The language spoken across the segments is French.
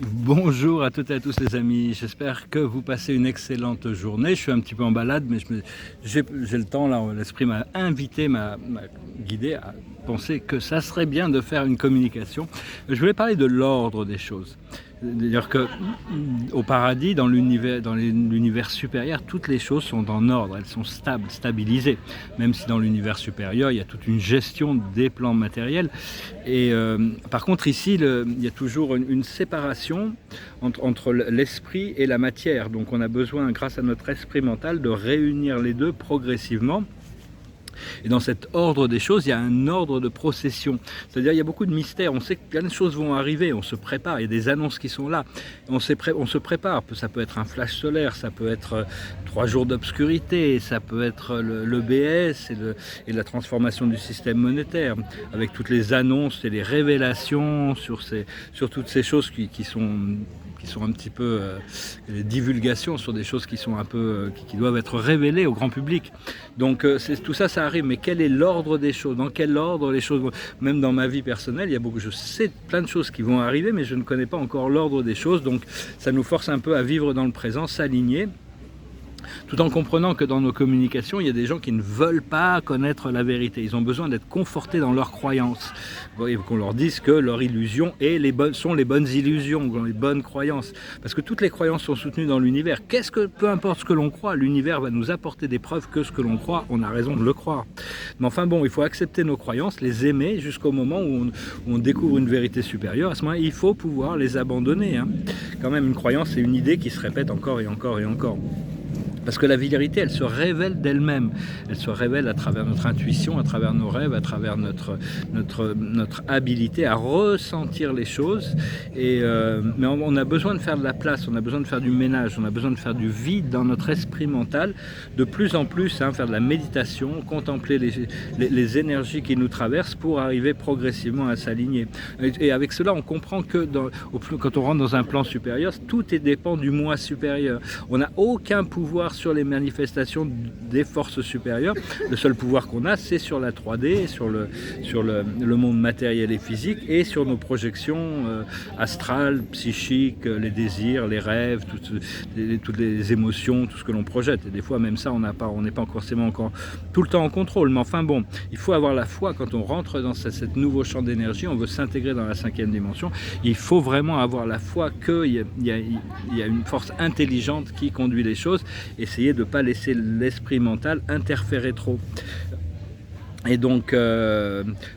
Bonjour à toutes et à tous les amis, j'espère que vous passez une excellente journée. Je suis un petit peu en balade, mais j'ai le temps là, l'esprit m'a invité, m'a guidé à penser que ça serait bien de faire une communication. Je voulais parler de l'ordre des choses. C'est-à-dire qu'au paradis, dans l'univers supérieur, toutes les choses sont en ordre, elles sont stables, stabilisées. Même si dans l'univers supérieur, il y a toute une gestion des plans matériels. Et par contre, ici, il y a toujours une séparation entre l'esprit et la matière. Donc on a besoin, grâce à notre esprit mental, de réunir les deux progressivement. Et dans cet ordre des choses, il y a un ordre de procession. C'est-à-dire il y a beaucoup de mystères. On sait que plein de choses vont arriver, on se prépare. Il y a des annonces qui sont là. On se prépare. Ça peut être un flash solaire, ça peut être 3 jours d'obscurité, ça peut être l'EBS et la transformation du système monétaire, avec toutes les annonces et les révélations sur toutes ces choses qui sont un petit peu des divulgations sur des choses qui sont un peu qui doivent être révélées au grand public. Donc tout ça, ça arrive. Mais quel est l'ordre des choses? Dans quel ordre les choses vont? Même dans ma vie personnelle, je sais plein de choses qui vont arriver, mais je ne connais pas encore l'ordre des choses. Donc ça nous force un peu à vivre dans le présent, s'aligner. Tout en comprenant que dans nos communications, il y a des gens qui ne veulent pas connaître la vérité. Ils ont besoin d'être confortés dans leurs croyances. Qu'on leur dise que leur illusion sont les bonnes illusions, les bonnes croyances. Parce que toutes les croyances sont soutenues dans l'univers. Peu importe ce que l'on croit, l'univers va nous apporter des preuves que ce que l'on croit, on a raison de le croire. Mais enfin bon, il faut accepter nos croyances, les aimer jusqu'au moment où on découvre une vérité supérieure. À ce moment-là, il faut pouvoir les abandonner. Quand même, une croyance, c'est une idée qui se répète encore et encore et encore. Parce que la vérité, elle se révèle d'elle-même. Elle se révèle à travers notre intuition, à travers nos rêves, à travers notre habilité à ressentir les choses. Mais on a besoin de faire de la place, on a besoin de faire du ménage, on a besoin de faire du vide dans notre esprit mental. De plus en plus, faire de la méditation, contempler les énergies qui nous traversent pour arriver progressivement à s'aligner. Et avec cela, on comprend que quand on rentre dans un plan supérieur, tout dépend du moi supérieur. On n'a aucun pouvoir sur les manifestations des forces supérieures. Le seul pouvoir qu'on a, c'est sur la 3D, sur le monde matériel et physique, et sur nos projections astrales, psychiques, les désirs, les rêves, toutes les émotions, tout ce que l'on projette. Et des fois, même ça, on n'est pas forcément encore tout le temps en contrôle. Mais enfin bon, il faut avoir la foi quand on rentre dans cette nouveau champ d'énergie, on veut s'intégrer dans la 5e dimension. Il faut vraiment avoir la foi qu'il y a une force intelligente qui conduit les choses. Essayer de ne pas laisser l'esprit mental interférer trop. Et donc,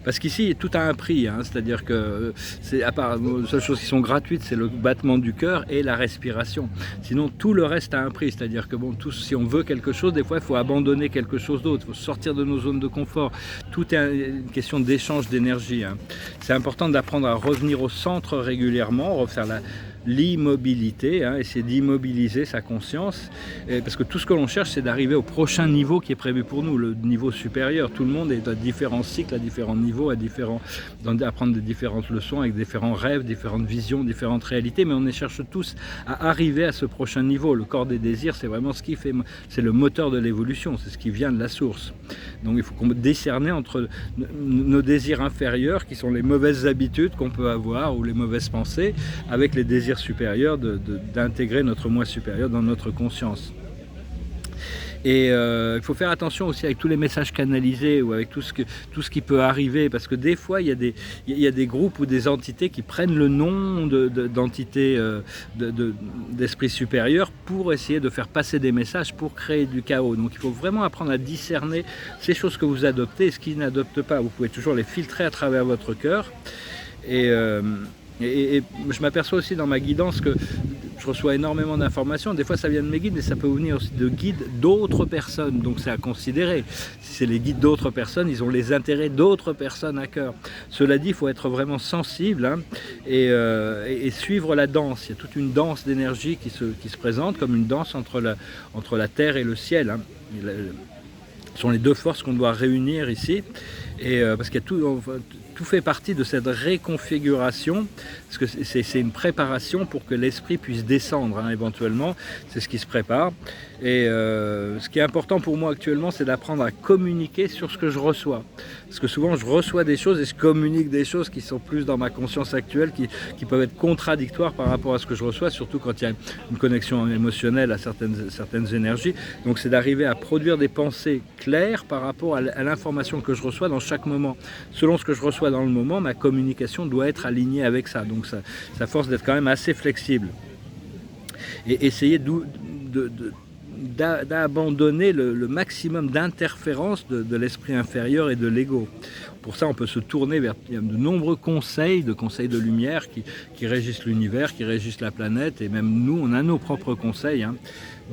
parce qu'ici, tout a un prix, c'est-à-dire que à part les seules choses qui sont gratuites, c'est le battement du cœur et la respiration. Sinon, tout le reste a un prix, c'est-à-dire que si on veut quelque chose, des fois, il faut abandonner quelque chose d'autre, il faut sortir de nos zones de confort. Tout est une question d'échange d'énergie. C'est important d'apprendre à revenir au centre régulièrement, refaire l'immobilité, essayer d'immobiliser sa conscience, parce que tout ce que l'on cherche, c'est d'arriver au prochain niveau qui est prévu pour nous, le niveau supérieur. Tout le monde est à différents cycles, à différents niveaux, apprendre des différentes leçons avec différents rêves, différentes visions, différentes réalités, mais on cherche tous à arriver à ce prochain niveau. Le corps des désirs, c'est vraiment ce qui fait, c'est le moteur de l'évolution, c'est ce qui vient de la source. Donc il faut qu'on décerner entre nos désirs inférieurs, qui sont les mauvaises habitudes qu'on peut avoir, ou les mauvaises pensées, avec les désirs supérieur, d'intégrer notre moi supérieur dans notre conscience. Et il faut faire attention aussi avec tous les messages canalisés ou avec tout ce qui peut arriver, parce que des fois il y a des groupes ou des entités qui prennent le nom d'entités d'esprit supérieur pour essayer de faire passer des messages pour créer du chaos. Donc il faut vraiment apprendre à discerner ces choses que vous adoptez et ce qu'ils n'adoptent pas. Vous pouvez toujours les filtrer à travers votre cœur. Et je m'aperçois aussi dans ma guidance que je reçois énormément d'informations. Des fois ça vient de mes guides, mais ça peut venir aussi de guides d'autres personnes. Donc c'est à considérer. Si c'est les guides d'autres personnes, ils ont les intérêts d'autres personnes à cœur. Cela dit, il faut être vraiment sensible et suivre la danse. Il y a toute une danse d'énergie qui se présente comme une danse entre la terre et le ciel. Ce sont les deux forces qu'on doit réunir ici. Et parce qu'il y a tout fait partie de cette réconfiguration, parce que c'est une préparation pour que l'esprit puisse descendre, hein, éventuellement, c'est ce qui se prépare. Et ce qui est important pour moi actuellement, c'est d'apprendre à communiquer sur ce que je reçois. Parce que souvent je reçois des choses et je communique des choses qui sont plus dans ma conscience actuelle, qui peuvent être contradictoires par rapport à ce que je reçois, surtout quand il y a une connexion émotionnelle à certaines énergies. Donc c'est d'arriver à produire des pensées claires par rapport à l'information que je reçois dans chaque moment. Selon ce que je reçois dans le moment, ma communication doit être alignée avec ça. Donc ça force d'être quand même assez flexible. Et essayer d'abandonner le maximum d'interférences de l'esprit inférieur et de l'ego. Pour ça, on peut se tourner vers de nombreux conseils de lumière qui régissent l'univers, qui régissent la planète, et même nous, on a nos propres conseils, hein.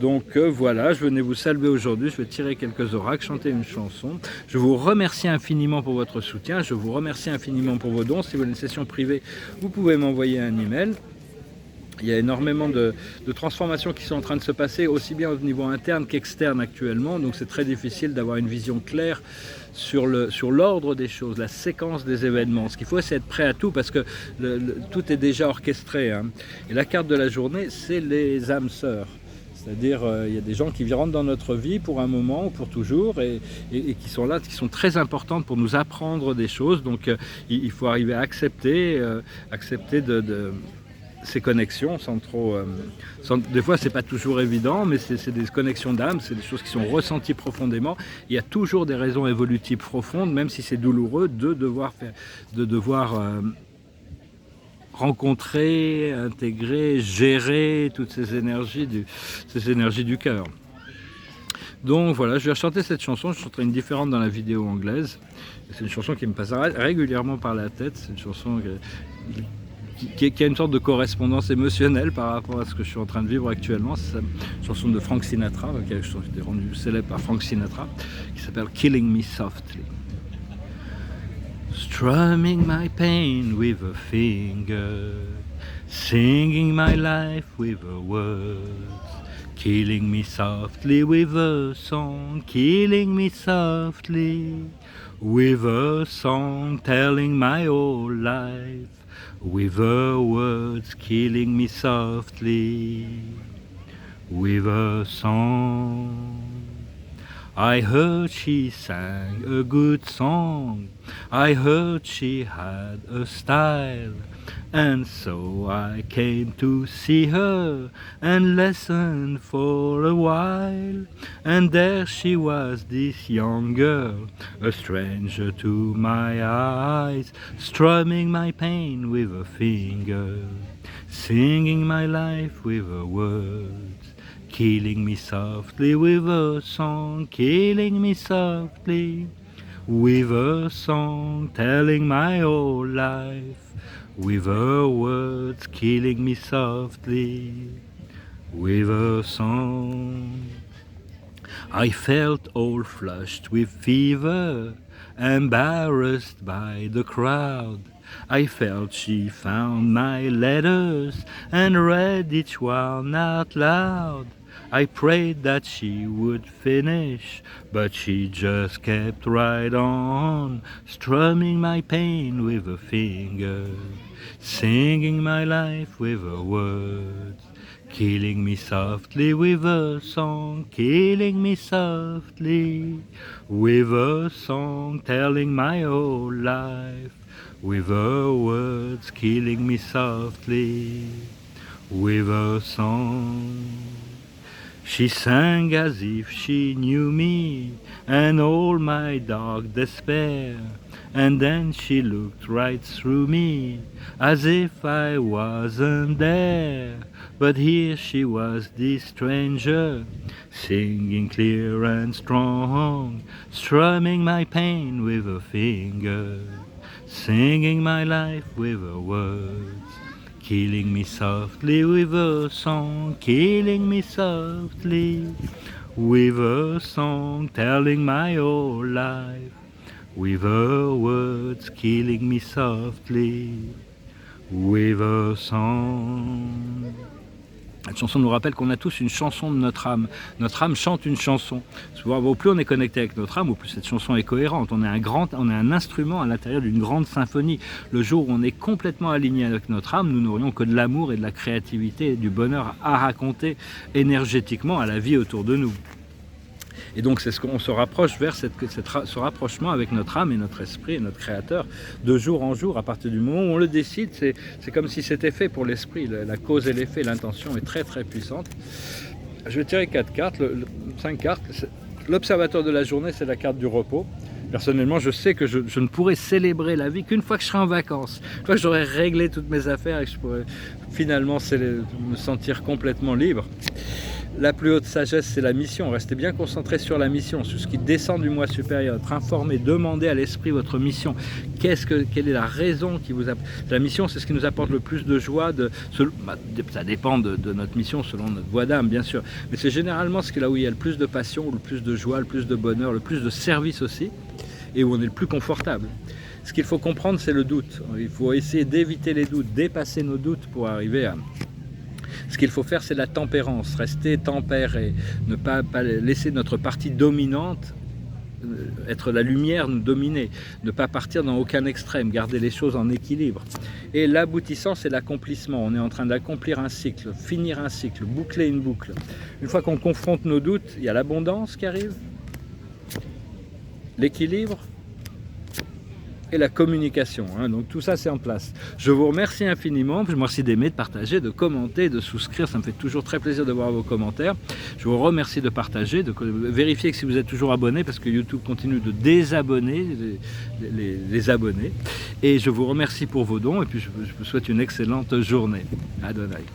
Donc voilà, je venais vous saluer aujourd'hui, je vais tirer quelques oracles, chanter une chanson. Je vous remercie infiniment pour votre soutien, je vous remercie infiniment pour vos dons. Si vous voulez une session privée, vous pouvez m'envoyer un email. Il y a énormément de transformations qui sont en train de se passer, aussi bien au niveau interne qu'externe actuellement, donc c'est très difficile d'avoir une vision claire sur l'ordre des choses, la séquence des événements. Ce qu'il faut, c'est être prêt à tout, parce que tout est déjà orchestré, hein. Et la carte de la journée, c'est les âmes sœurs. C'est-à-dire, il y a des gens qui rentrent dans notre vie pour un moment ou pour toujours, et qui sont là, qui sont très importantes pour nous apprendre des choses. Donc il faut arriver à accepter ces connexions sans trop... des fois, c'est pas toujours évident, mais c'est des connexions d'âme, c'est des choses qui sont ressenties profondément. Il y a toujours des raisons évolutives profondes, même si c'est douloureux, de devoir rencontrer, intégrer, gérer toutes ces énergies du cœur. Donc voilà, je vais chanter cette chanson, je chanterai une différente dans la vidéo anglaise. C'est une chanson qui me passe régulièrement par la tête, c'est une chanson qui a une sorte de correspondance émotionnelle par rapport à ce que je suis en train de vivre actuellement. C'est une chanson de Frank Sinatra, qui a été rendue célèbre par Frank Sinatra, qui s'appelle Killing Me Softly. Strumming my pain with a finger, singing my life with a word, killing me softly with a song, killing me softly with a song, telling my whole life with her words, killing me softly with a song. I heard she sang a good song, I heard she had a style, and so I came to see her and listen for a while. And there she was, this young girl, a stranger to my eyes, strumming my pain with a finger, singing my life with her words, killing me softly with a song, killing me softly with a song, telling my whole life with her words, killing me softly with a song. I felt all flushed with fever, embarrassed by the crowd. I felt she found my letters and read each one out loud. I prayed that she would finish, but she just kept right on, strumming my pain with a finger, singing my life with her words, killing me softly with a song, killing me softly with a song, telling my whole life with her words, killing me softly with a song. She sang as if she knew me and all my dark despair, and then she looked right through me as if I wasn't there. But here she was, this stranger, singing clear and strong, strumming my pain with a finger, singing my life with her words, killing me softly with a song, killing me softly with a song, telling my whole life with her words, killing me softly with a song. Cette chanson nous rappelle qu'on a tous une chanson de notre âme. Notre âme chante une chanson. Souvent, au plus on est connecté avec notre âme, au plus cette chanson est cohérente. On est un instrument à l'intérieur d'une grande symphonie. Le jour où on est complètement aligné avec notre âme, nous n'aurions que de l'amour et de la créativité et du bonheur à raconter énergétiquement à la vie autour de nous. Et donc c'est ce qu'on se rapproche vers ce rapprochement avec notre âme et notre esprit et notre créateur de jour en jour. À partir du moment où on le décide, c'est comme si c'était fait pour l'esprit. La cause et l'effet, l'intention est très très puissante. Je vais tirer 4 cartes, 5 cartes. L'observateur de la journée, c'est la carte du repos. Personnellement, je sais que je ne pourrai célébrer la vie qu'une fois que je serai en vacances, une fois que j'aurai réglé toutes mes affaires et que je pourrai finalement me sentir complètement libre. La plus haute sagesse, c'est la mission. Restez bien concentrés sur la mission, sur ce qui descend du moi supérieur. Être informé, demandez à l'esprit votre mission. Quelle est la raison qui vous apporte? La mission, c'est ce qui nous apporte le plus de joie. Ça dépend de notre mission, selon notre voie d'âme, bien sûr. Mais c'est généralement là où il y a le plus de passion, le plus de joie, le plus de bonheur, le plus de service aussi, et où on est le plus confortable. Ce qu'il faut comprendre, c'est le doute. Il faut essayer d'éviter les doutes, dépasser nos doutes pour arriver à... Ce qu'il faut faire, c'est la tempérance, rester tempéré, ne pas laisser notre partie dominante être la lumière, nous dominer, ne pas partir dans aucun extrême, garder les choses en équilibre. Et l'aboutissant, c'est l'accomplissement. On est en train d'accomplir un cycle, finir un cycle, boucler une boucle. Une fois qu'on confronte nos doutes, il y a l'abondance qui arrive, l'équilibre et la communication. Donc tout ça, c'est en place. Je vous remercie infiniment. Je vous remercie d'aimer, de partager, de commenter, de souscrire. Ça me fait toujours très plaisir de voir vos commentaires. Je vous remercie de partager, de vérifier que si vous êtes toujours abonné, parce que YouTube continue de désabonner les abonnés. Et je vous remercie pour vos dons. Et puis je vous souhaite une excellente journée. Adonai.